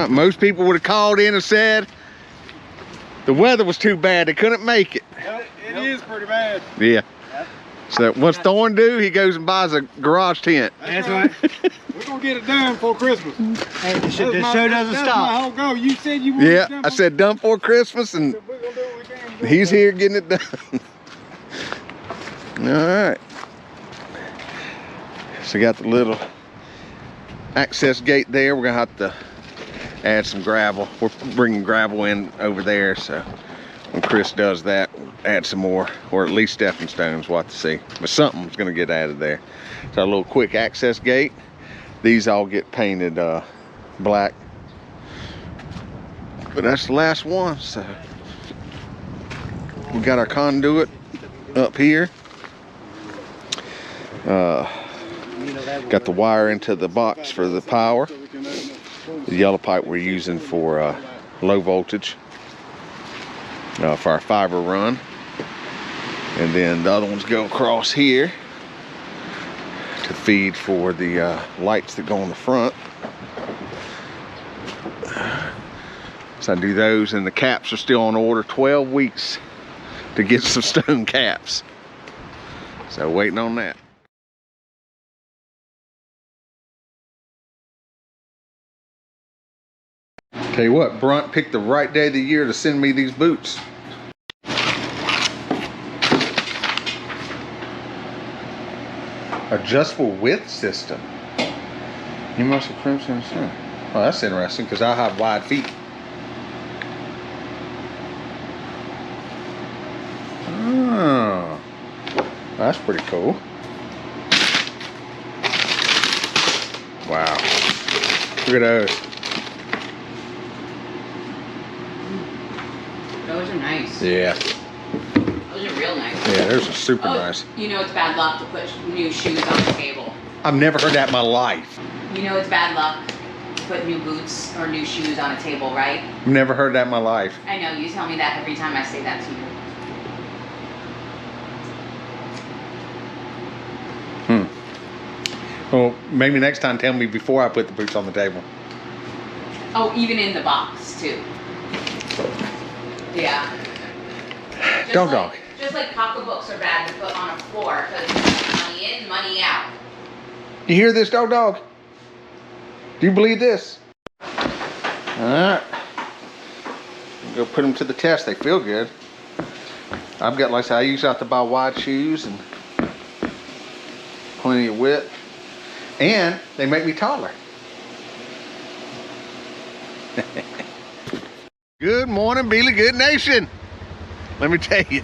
Most people would have called in and said the weather was too bad, they couldn't make it. It is pretty bad. Yeah. So what's Thorne do? He goes and buys a garage tent. That's right. We're gonna get it done before Christmas. Hey, the show doesn't That's stop. my whole goal. You said you wanted it done. Yeah, I said done for Christmas, and We're gonna do what we can. he's here getting it done. All right. So we got the little access gate there. We're gonna have to add some gravel. We're bringing gravel in over there, so when Chris does that, we'll add some more, or at least stepping stones. We'll have to see, but something's gonna get added there. So a little quick access gate. These all get painted black, but that's the last one. So we got our conduit up here. Got the wire into the box for the power. The yellow pipe we're using for low voltage for our fiber run, and then the other ones go across here to feed for the lights that go on the front. So I do those, and the caps are still on order. 12 weeks to get some stone caps, so waiting on that. Tell you what, Brunt picked the right day of the year to send me these boots. Adjustable width system. You must have crimson sun. Oh, that's interesting, because I have wide feet. Oh, that's pretty cool. Wow. Look at those. Those are nice. Yeah. Those are real nice. Yeah, those are super nice. You know it's bad luck to put new shoes on the table. I've never heard that in my life. You know it's bad luck to put new boots or new shoes on a table, right? I've never heard that in my life. I know, you tell me that every time I say that to you. Well, maybe next time tell me before I put the boots on the table. Oh, even in the box, too. Yeah. Dog. Just like pocketbooks are bad to put on a floor, because money in, money out. You hear this, dog? Do you believe this? Alright. Go put them to the test. They feel good. I've got, like I said, I usually have to buy wide shoes and plenty of width. And they make me taller. Good morning, Bealy Good Nation. Let me tell you,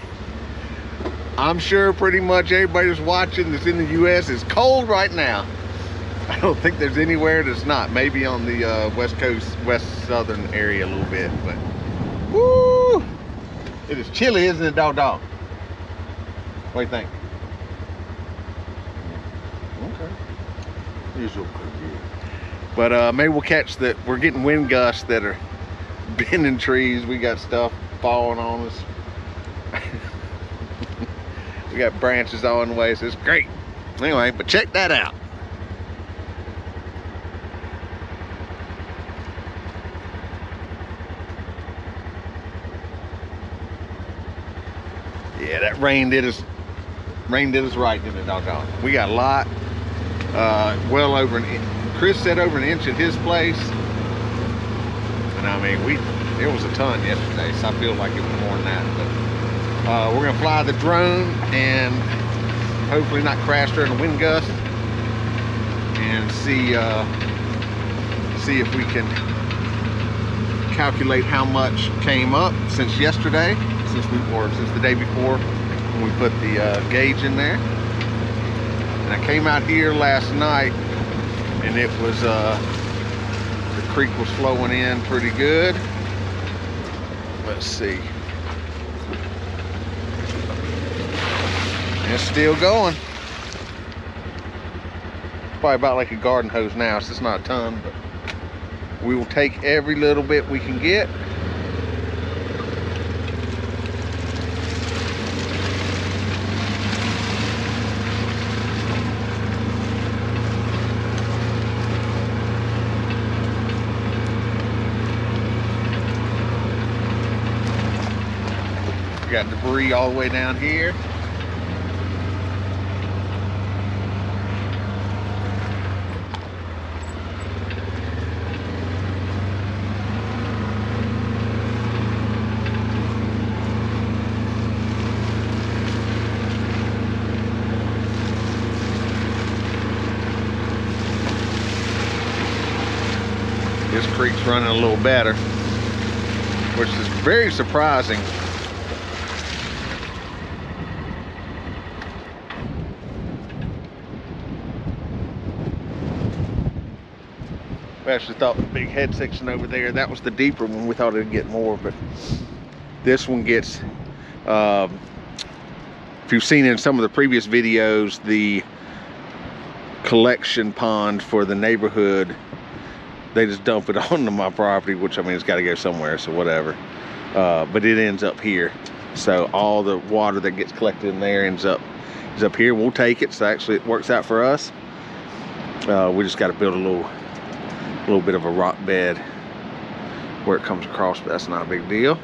I'm sure pretty much everybody that's watching that's in the U.S. is cold right now. I don't think there's anywhere that's not. Maybe on the west coast, west southern area a little bit, but woo! It is chilly, isn't it, dog? What do you think? Okay. But maybe we'll catch that. We're getting wind gusts that are bending trees. We got stuff falling on us. We got branches all in the way, so it's great. Anyway, but check that out. Yeah, that rain did us right, didn't it, doggone? We got a lot. Well over an inch. Chris said over an inch at his place, and I mean it was a ton yesterday, so I feel like it was more than that. But we're gonna fly the drone and hopefully not crash during the wind gust, and see if we can calculate how much came up since yesterday, since the day before when we put the gauge in there. And I came out here last night, and it was the creek was flowing in pretty good. Let's see. It's still going. Probably about like a garden hose now, so it's not a ton, but we will take every little bit we can get. got debris all the way down here. This creek's running a little better, which is very surprising. We actually thought the big head section over there, that was the deeper one. We thought it'd get more, but this one gets, if you've seen in some of the previous videos, the collection pond for the neighborhood, they just dump it onto my property, which I mean, it's got to go somewhere, so whatever. But it ends up here. So all the water that gets collected in there is up here. We'll take it. So actually it works out for us. We just got to build a little bit of a rock bed where it comes across, but that's not a big deal.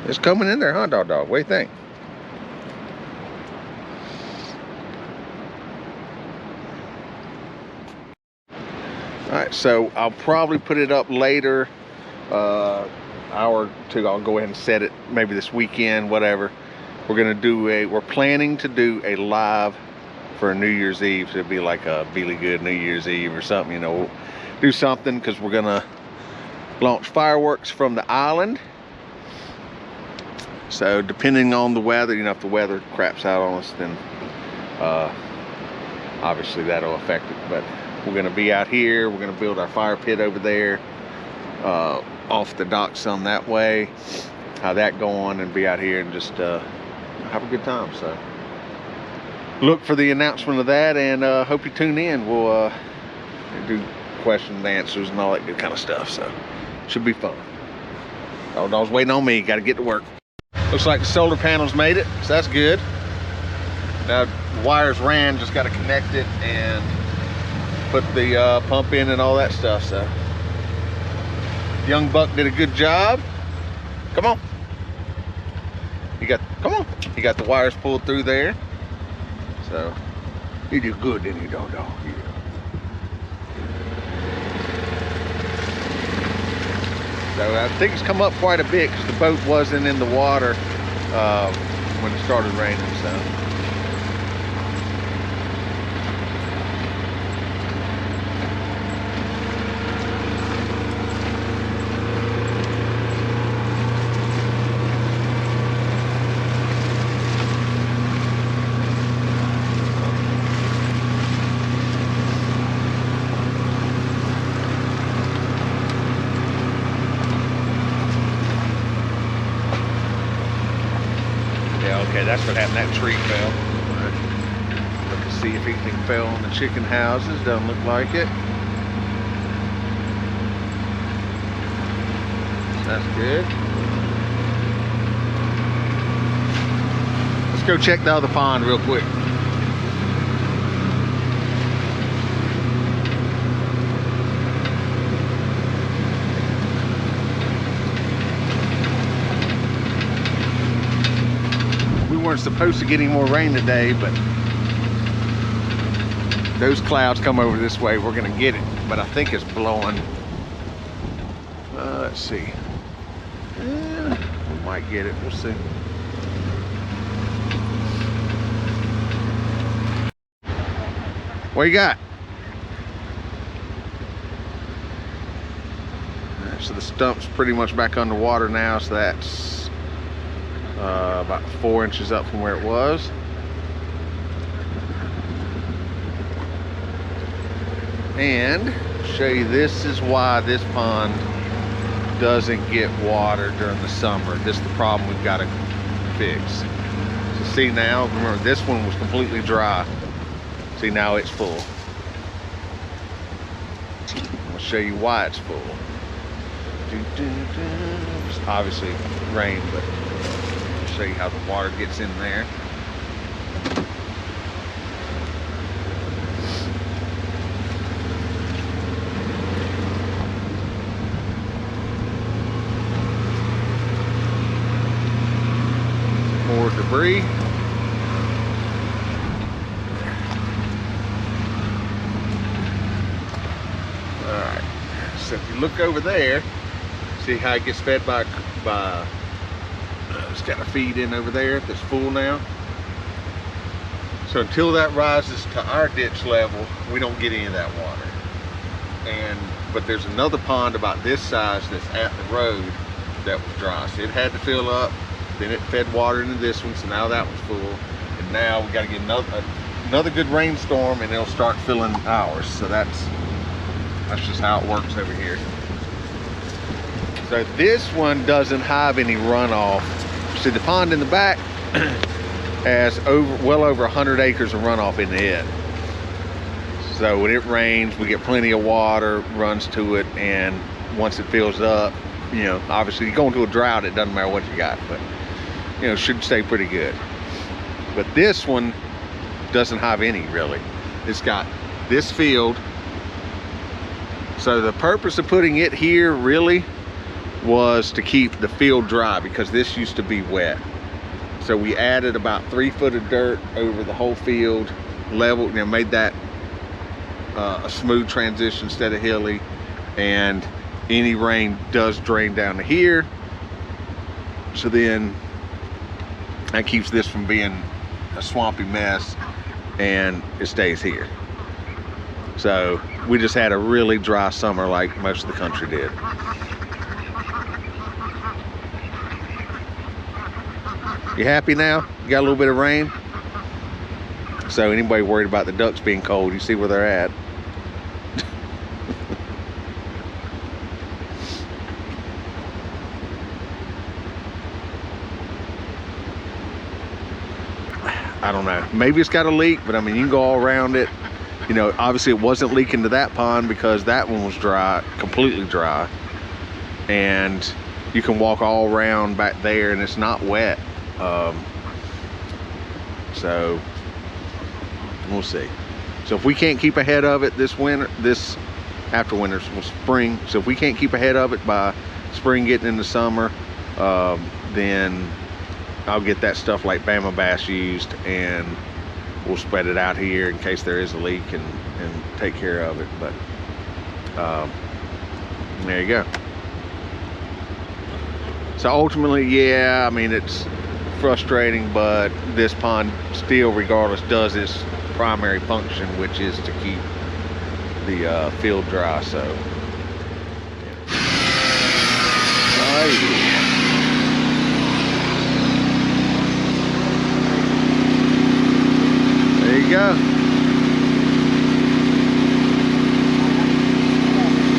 It's coming in there, huh, dog? What do you think? All right, so I'll probably put it up later, hour or two. I'll go ahead and set it maybe this weekend, whatever. We're planning to do a live for a New Year's Eve. So it'd be like a Bealy Good New Year's Eve or something, you know, do something, because we're gonna launch fireworks from the island. So depending on the weather, you know, if the weather craps out on us, then obviously that'll affect it. But we're gonna be out here. We're gonna build our fire pit over there, off the docks on that way. How that going, and be out here and just have a good time. So look for the announcement of that, and hope you tune in. We'll do question and answers and all that good kind of stuff. So should be fun. Dog's waiting on me. Got to get to work. Looks like the solar panels made it, so that's good. Now the wires ran, just got to connect it and put the pump in and all that stuff. So young buck did a good job. Come on. Come on. He got the wires pulled through there. So he did good, didn't he, dog? Yeah. So I think it's come up quite a bit, because the boat wasn't in the water when it started raining. So okay, that's what happened. That tree fell. Look to see if anything fell on the chicken houses. Doesn't look like it. That's good. Let's go check the other pond real quick. Weren't supposed to get any more rain today, but those clouds come over this way, we're gonna get it. But I think it's blowing. Let's see. We might get it. We'll see. What you got? So the stump's pretty much back underwater now, so that's about 4 inches up from where it was. And show you, this is why this pond doesn't get water during the summer. This is the problem we've got to fix. So see now, remember this one was completely dry. See, now it's full. I'll show you why it's full. It's obviously rain, but show you how the water gets in there. So if you look over there, see how it gets fed by it's got a feed in over there that's full now. So until that rises to our ditch level, we don't get any of that water. But there's another pond about this size that's at the road that was dry. So it had to fill up, then it fed water into this one, so now that one's full. And now we gotta get another good rainstorm and it'll start filling ours. So that's just how it works over here. So this one doesn't have any runoff. See, the pond in the back has well over 100 acres of runoff in it. So when it rains, we get plenty of water runs to it, and once it fills up, you know, obviously you go into a drought, it doesn't matter what you got, but you know, it should stay pretty good. But this one doesn't have any really. It's got this field. So the purpose of putting it here really was to keep the field dry, because this used to be wet. So we added about 3 foot of dirt over the whole field, leveled, and made that a smooth transition instead of hilly. And any rain does drain down to here. So then that keeps this from being a swampy mess, and it stays here. So we just had a really dry summer like most of the country did. You happy now? You got a little bit of rain? So anybody worried about the ducks being cold, you see where they're at. I don't know, maybe it's got a leak, but I mean, you can go all around it. You know, obviously it wasn't leaking to that pond because that one was dry, completely dry. And you can walk all around back there and it's not wet. So we'll see. So if we can't keep ahead of it this winter, after winter, well, spring. So if we can't keep ahead of it by spring getting into summer, then I'll get that stuff like Bama Bass used, and we'll spread it out here in case there is a leak and take care of it. But there you go. So ultimately, yeah, I mean, it's frustrating, but this pond still, regardless, does its primary function, which is to keep the field dry. So there you go.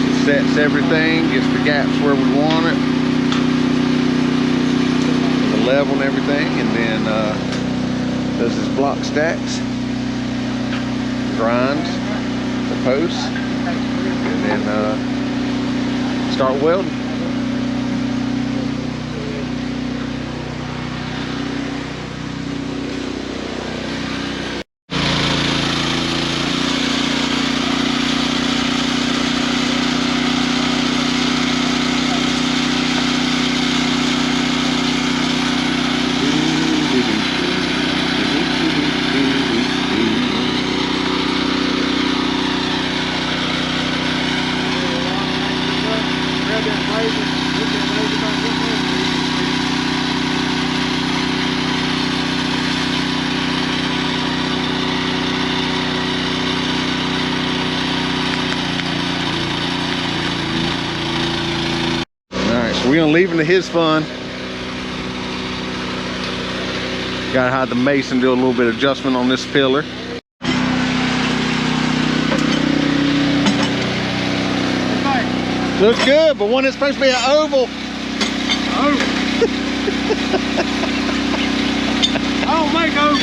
It sets everything, gets the gaps where we want it, the level and everything, and then does his block stacks, grinds the posts, and then start welding. We're gonna leave him to his fun. Gotta have the mason do a little bit of adjustment on this pillar. Looks good, but when it's supposed to be an oval. Oh. I don't make ovals.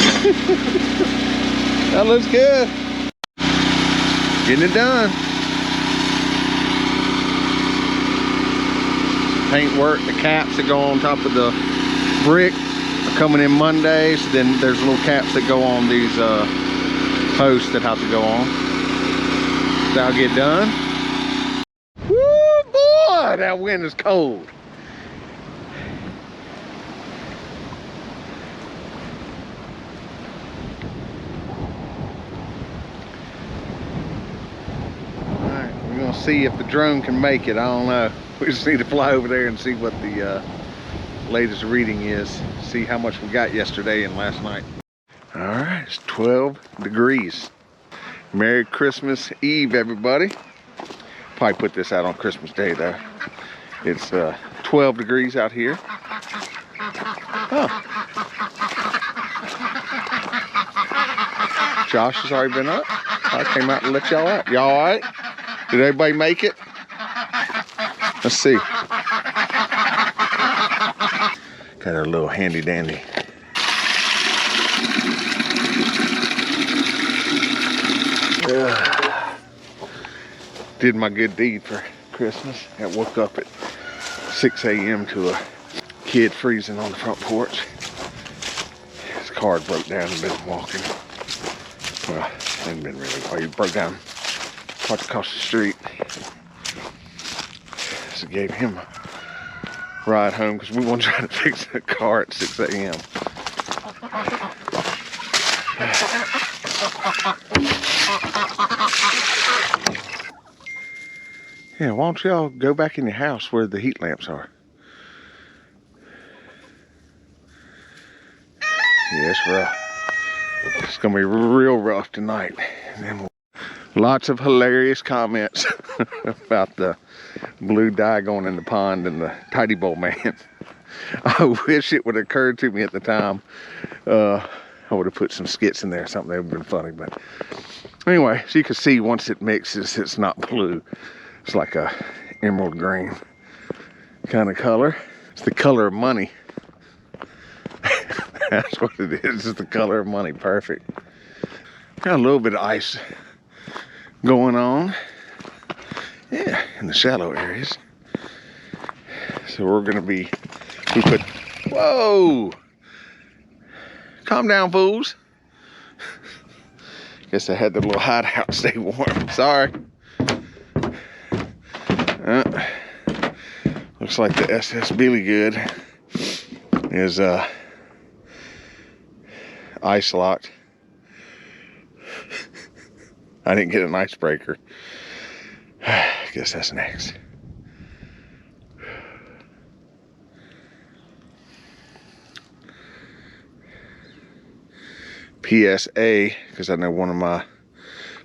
That looks good. Getting it done. Paint work, the caps that go on top of the brick are coming in Monday. So then there's little caps that go on these posts that have to go on. That'll get done. Woo, boy, that wind is cold. see if the drone can make it. I don't know. We just need to fly over there and see what the latest reading is. See how much we got yesterday and last night. All right, it's 12 degrees. Merry Christmas Eve, everybody. Probably put this out on Christmas Day though. It's 12 degrees out here. Oh. Josh has already been up. I came out and let y'all out. Y'all all right? Did everybody make it? Let's see. Got our little handy dandy. Did my good deed for Christmas. I woke up at 6 a.m. to a kid freezing on the front porch. His car broke down and been walking. Well, it hadn't been really. Oh, he broke down, parked across the street. So gave him a ride home because we want to try to fix the car at 6 a.m. Yeah, why don't y'all go back in your house where the heat lamps are? Yeah, it's rough. It's gonna be real rough tonight. And then lots of hilarious comments about the blue dye going in the pond and the tidy bowl man. I wish it would have occurred to me at the time. I would have put some skits in there or something. That would have been funny. But anyway, so you can see once it mixes, it's not blue. It's like a emerald green kind of color. It's the color of money. That's what it is. It's the color of money. Perfect. Got a little bit of ice going on. Yeah, in the shallow areas. So we're gonna be, whoa! Calm down, fools. Guess I had the little hideout stay warm. Sorry. Looks like the SS Bealy good is ice locked. I didn't get an icebreaker. I guess that's next. PSA, because I know one of my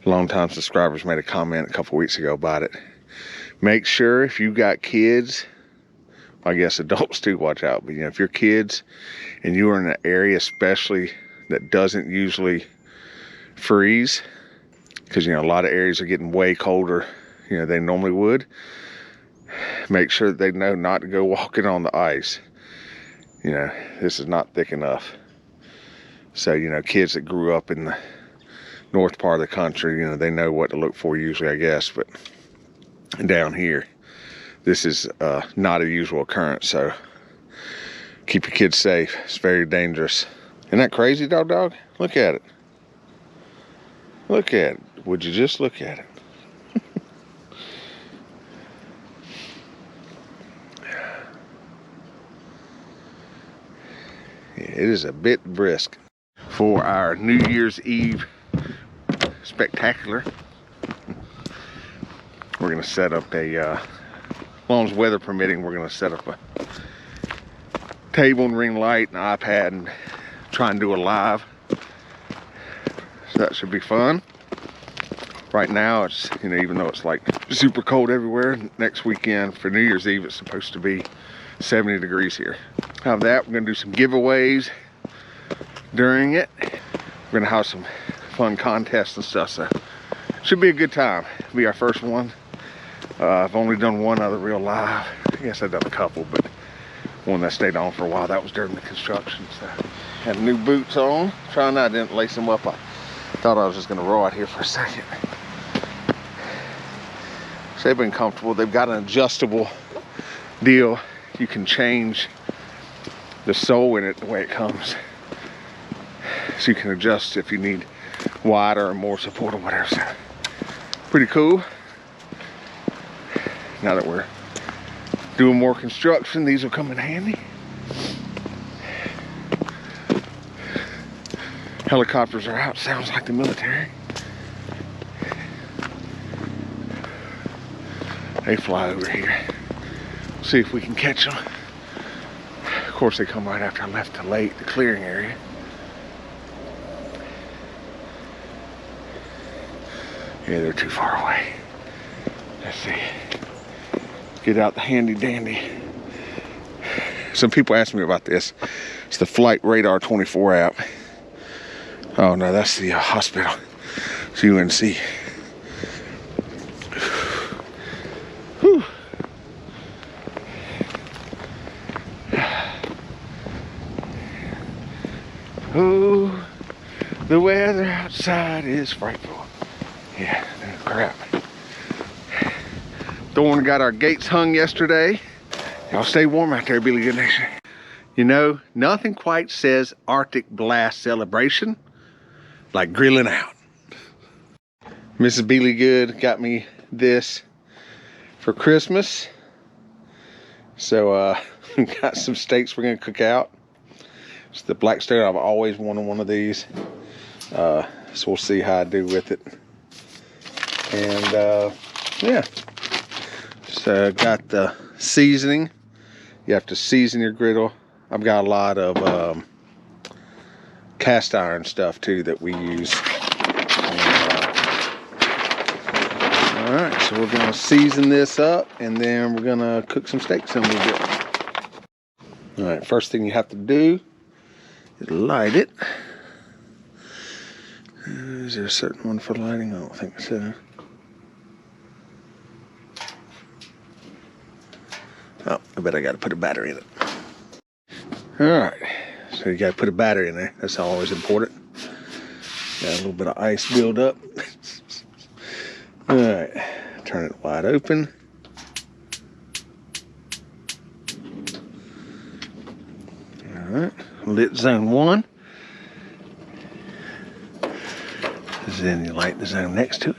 longtime subscribers made a comment a couple weeks ago about it. Make sure if you got kids, I guess adults too, watch out. But you know, if you're kids and you are in an area especially that doesn't usually freeze, because you know a lot of areas are getting way colder, you know, they normally would. Make sure that they know not to go walking on the ice. You know, this is not thick enough. So, you know, kids that grew up in the north part of the country, you know, they know what to look for usually, I guess. But down here, this is not a usual occurrence. So keep your kids safe. It's very dangerous. Isn't that crazy, dog? Look at it. Look at it. Would you just look at it? Yeah, it is a bit brisk. For our New Year's Eve spectacular, we're gonna set up a, as long as weather permitting, we're gonna set up a table and ring light and iPad and try and do a live. So that should be fun. Right now it's, you know, even though it's like super cold everywhere, next weekend for New Year's Eve it's supposed to be 70 degrees here. Have that, we're gonna do some giveaways during it. We're gonna have some fun contests and stuff, so should be a good time. It'll be our first one. I've only done one other real live. I guess I've done a couple, but one that stayed on for a while, that was during the construction. So had new boots on. Trying I didn't lace them up. I thought I was just gonna roll out here for a second. So they've been comfortable. They've got an adjustable deal. You can change the sole in it the way it comes. So you can adjust if you need wider or more support or whatever. So pretty cool. Now that we're doing more construction, these will come in handy. Helicopters are out, sounds like the military. They fly over here. See if we can catch them. Of course, they come right after I left the lake, the clearing area. Yeah, they're too far away. Let's see. Get out the handy dandy. Some people asked me about this. It's the Flight Radar 24 app. Oh no, that's the hospital. It's UNC. Whew. Oh, the weather outside is frightful. Yeah, crap. Thorne got our gates hung yesterday. Y'all stay warm out there, Bealy Good Nation. You know, nothing quite says Arctic Blast celebration like grilling out. Mrs. Bealy Good got me this for Christmas. So, got some steaks we're gonna cook out. It's the black stone. I've always wanted one of these. So we'll see how I do with it. And yeah. So got the seasoning. You have to season your griddle. I've got a lot of cast iron stuff too that we use. All right, so we're gonna season this up and then we're gonna cook some steaks in a little bit. All right, first thing you have to do is light it. Is there a certain one for lighting? I don't think so. Oh, I bet I gotta put a battery in it. All right, so you gotta put a battery in there. That's always important. Got a little bit of ice build up. All right, turn it wide open. All right, lit zone 1. Then you light the zone next to it.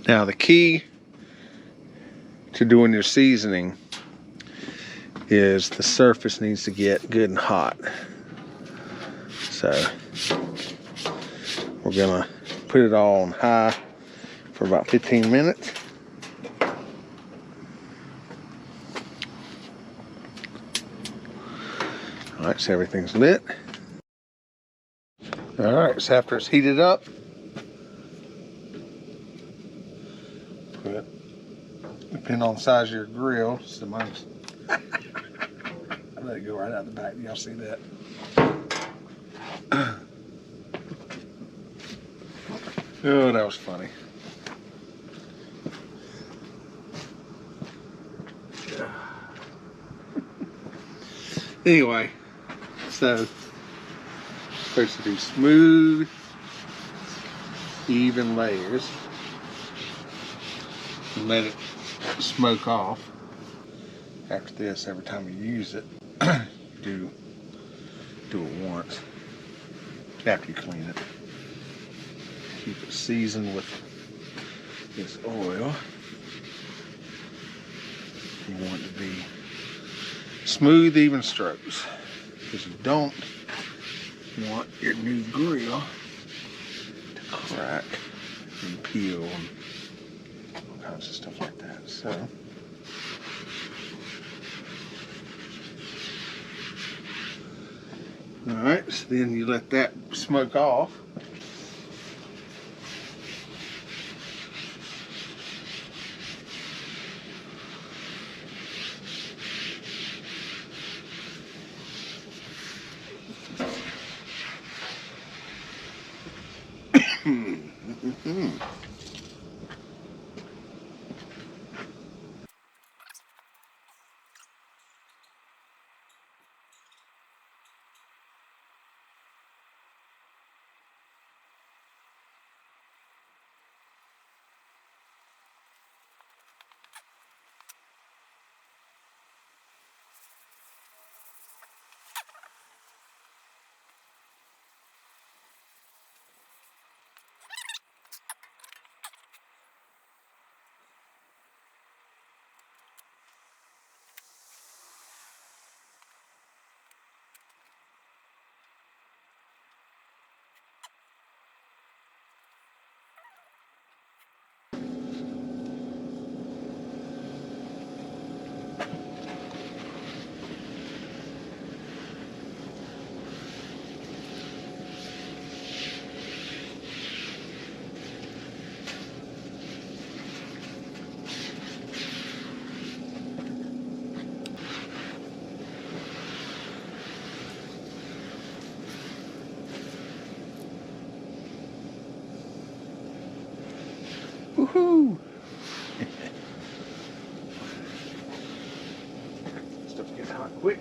Now the key to doing your seasoning is the surface needs to get good and hot. So we're gonna put it all on high for about 15 minutes. All right, so everything's lit. All right, so after it's heated up, depending on the size of your grill, so mine's I let it go right out the back. Y'all see that? Oh, that was funny. Anyway, so supposed to do smooth, even layers and let it smoke off. After this, every time you use it, do it once after you clean it. Keep it seasoned with this oil. You want it to be smooth, even strokes, because you don't want your new grill to crack and peel and all kinds of stuff like that. So all right, so then you let that smoke off. Woohoo! Stuff gets hot quick.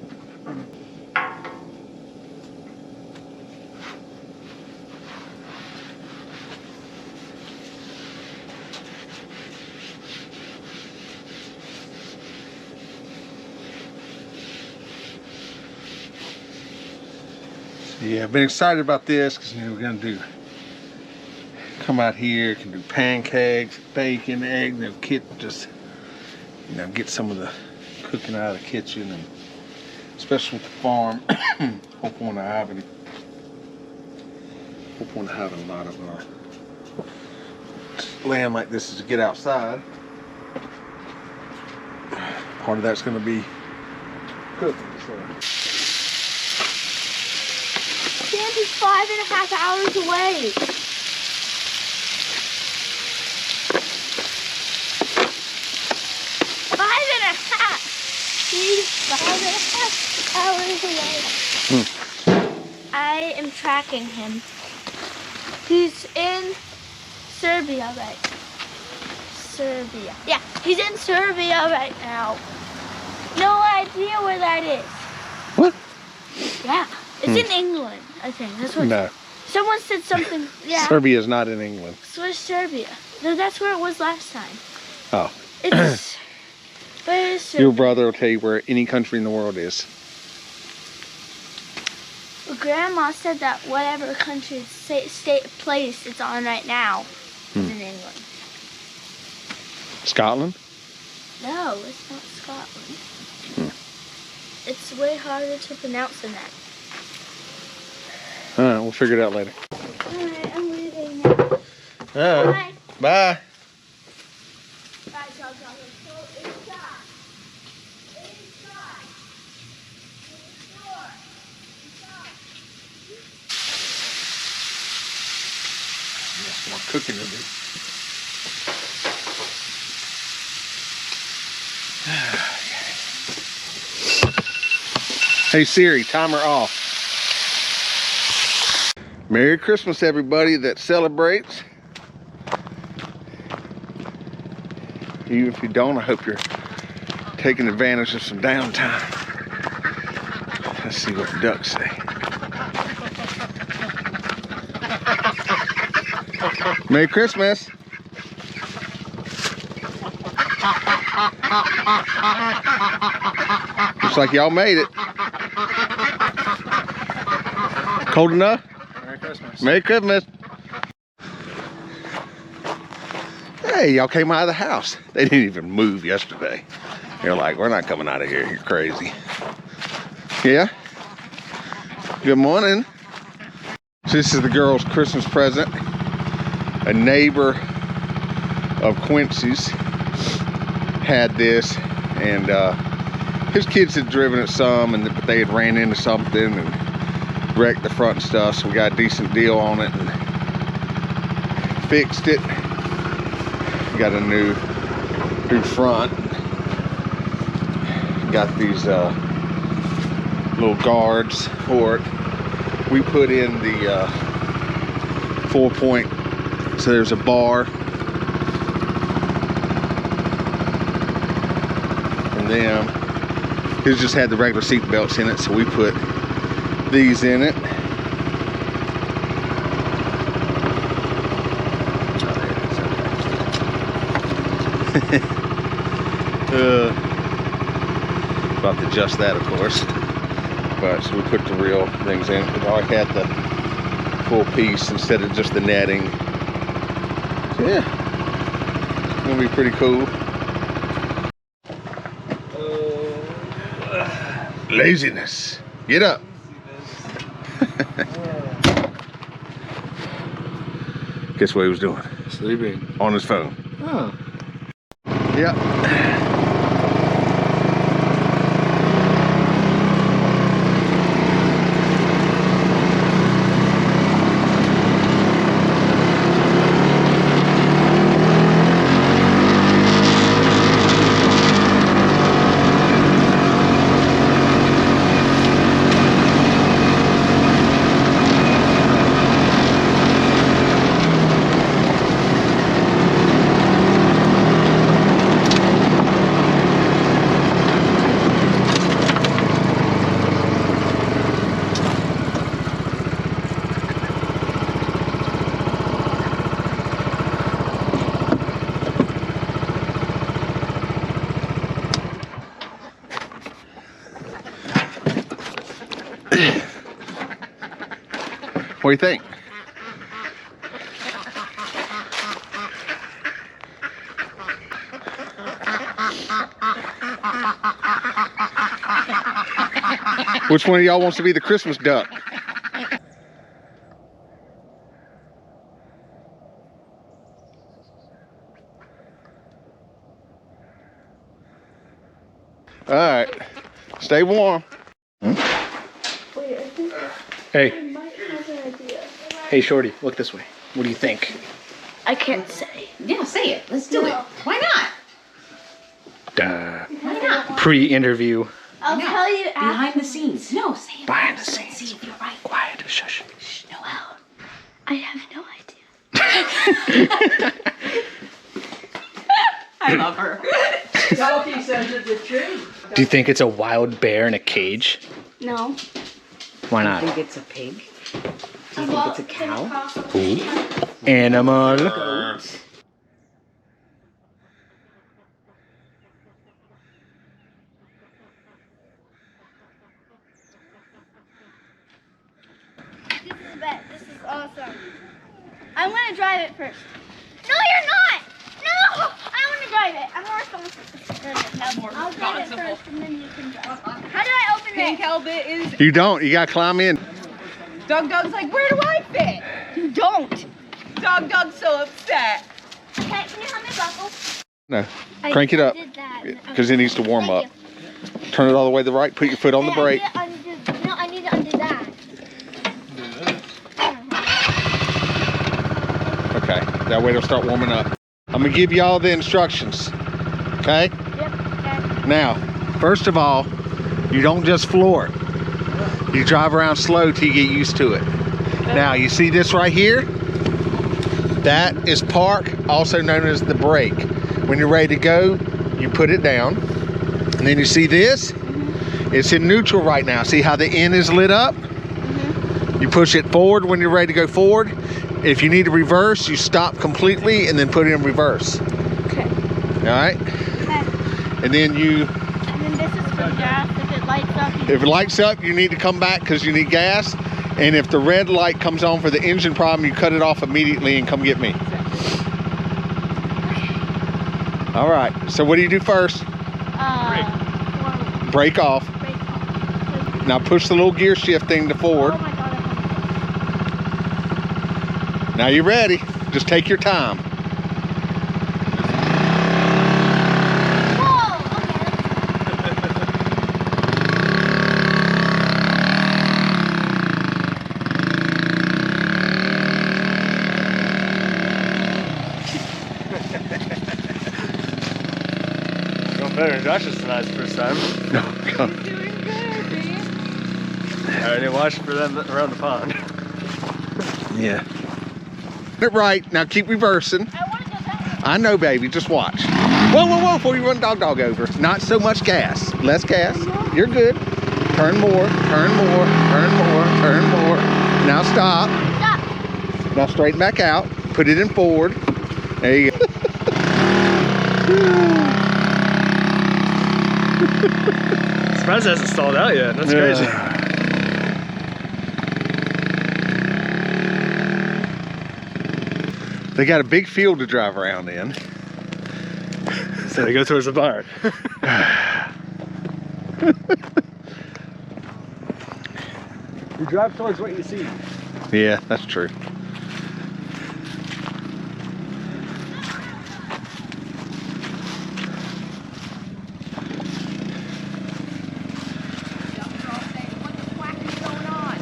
Yeah, I've been excited about this because we're gonna come out here, can do pancakes, bacon, eggs, just get some of the cooking out of the kitchen, and especially with the farm. Hope we're having a lot of land like this is to get outside. Part of that's gonna be cooking. So. Camp is 5.5 hours away. Five and a half. He's 5.5 hours away. I am tracking him. He's in Serbia Serbia. Yeah, he's in Serbia right now. No idea where that is. What? Yeah. It's in England, I think. That's what. No. Someone said something. Yeah. Serbia is not in England. So where's Serbia? No, that's where it was last time. Oh. It's. Where is Serbia? Your brother will tell you where any country in the world is. Well, Grandma said that whatever country, state, place it's on right now is in England. Scotland? No, it's not Scotland. It's way harder to pronounce than that. Alright, we'll figure it out later. Alright, I'm leaving now. Alright. Bye. Bye, dog. So inside. More cooking to do. Hey Siri, timer off. Merry Christmas, everybody that celebrates. Even if you don't, I hope you're taking advantage of some downtime. Let's see what the ducks say. Merry Christmas. Looks like y'all made it. Cold enough? Merry Christmas. Merry Christmas. Hey, y'all came out of the house. They didn't even move yesterday. They're like, we're not coming out of here. You're crazy. Yeah? Good morning. So this is the girls' Christmas present. A neighbor of Quincy's had this, and his kids had driven it some, but they had ran into something and wrecked the front and stuff, so we got a decent deal on it and fixed it. Got a new front. Got these little guards for it. We put in the 4-point, so there's a bar, and then his just had the regular seat belts in it, so we put these in it. About to adjust that, of course. But so we put the real things in. I had the full piece instead of just the netting. So yeah, it's gonna be pretty cool. Laziness. Get up. Guess what he was doing? Sleeping. On his phone. Oh. Yep. What do you think? Which one of y'all wants to be the Christmas duck? All right, stay warm. Wait, I think Hey, I might have an idea. hey, Shorty, look this way. What do you think? I can't say. Yeah, say it. Let's do it. No. Why not? Duh. Why not? Pre-interview. I'll No. tell you after. Behind the scenes. No, say it. Behind the Let's scenes. see if you're right. Quiet. Shush. Shh, Noelle. I have no idea. I love her. Sophie says it's the truth. Do you think it's a wild bear in a cage? No. Why I not? think it's a pig. Do you think it's a cow? Animal. This is awesome. I'm gonna drive it first. No, you're not. No, I want to drive it. I'm more responsible. I'll drive it first, and then you can drive. How do I open Pink it? helmet is. You don't. You gotta climb in. Dog's like, where do I fit? You don't. Dog's so upset. Okay, can you help me buckle? No, crank it up did that. because it needs to warm up. Thank Turn it all the way to the right. Put your foot on the Hey, brake. I need to undo that. Okay, that way it'll start warming up. I'm gonna give y'all the instructions. Okay. Yep. Okay. Now, first of all, you don't just floor it. You drive around slow till you get used to it. Now, you see this right here? That is park, also known as the brake. When you're ready to go, you put it down. And then you see this? It's in neutral right now. See how the N is lit up? You push it forward when you're ready to go forward. If you need to reverse, you stop completely and then put it in reverse. Okay. All right? Okay. And then you, And then this is for the gas. If it lights up, you if it lights up, you need to come back because you need gas. And if the red light comes on for the engine problem, you cut it off immediately and come get me. All right, so what do you do first? forward. Brake off. Brake off. Now push the little gear shift thing to forward. Oh my god. Now you're ready. Just take your time. Whoa! Going better than Josh's tonight's first time. No, go. He's doing good, babe. I already watched for them around the pond. Yeah. Get it right. Now keep reversing. I want to go back. I know, baby. Just watch. Whoa, whoa, whoa, before you run dog over. Not so much gas. Less gas. You're good. Turn more, turn more, turn more, turn more. Now stop. Stop. Now straighten back out. Put it in forward. There you go. Surprised it hasn't stalled out yet. That's crazy. They got a big field to drive around in. So they go towards the barn. You drive towards what you see. Yeah, that's true. What the whack is going on?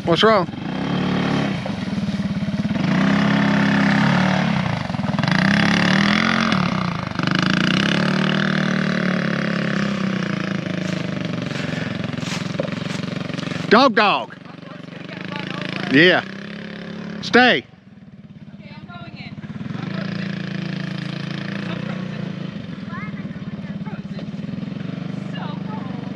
What's wrong? Dog. Yeah. Stay. Okay, I'm going in. I'm frozen. So cold.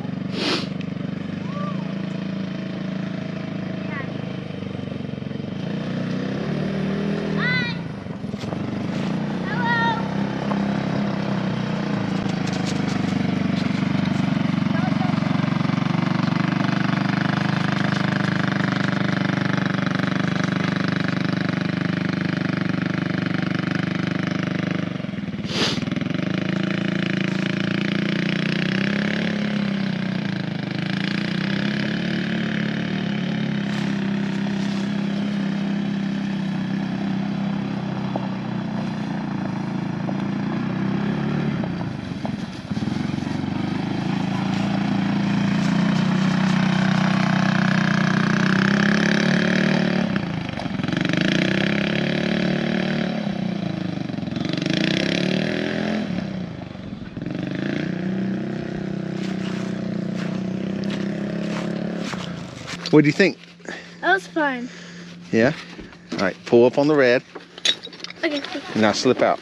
Hi. Hello. What do you think? That was fun. Yeah? All right, pull up on the red. Okay. Now slip out.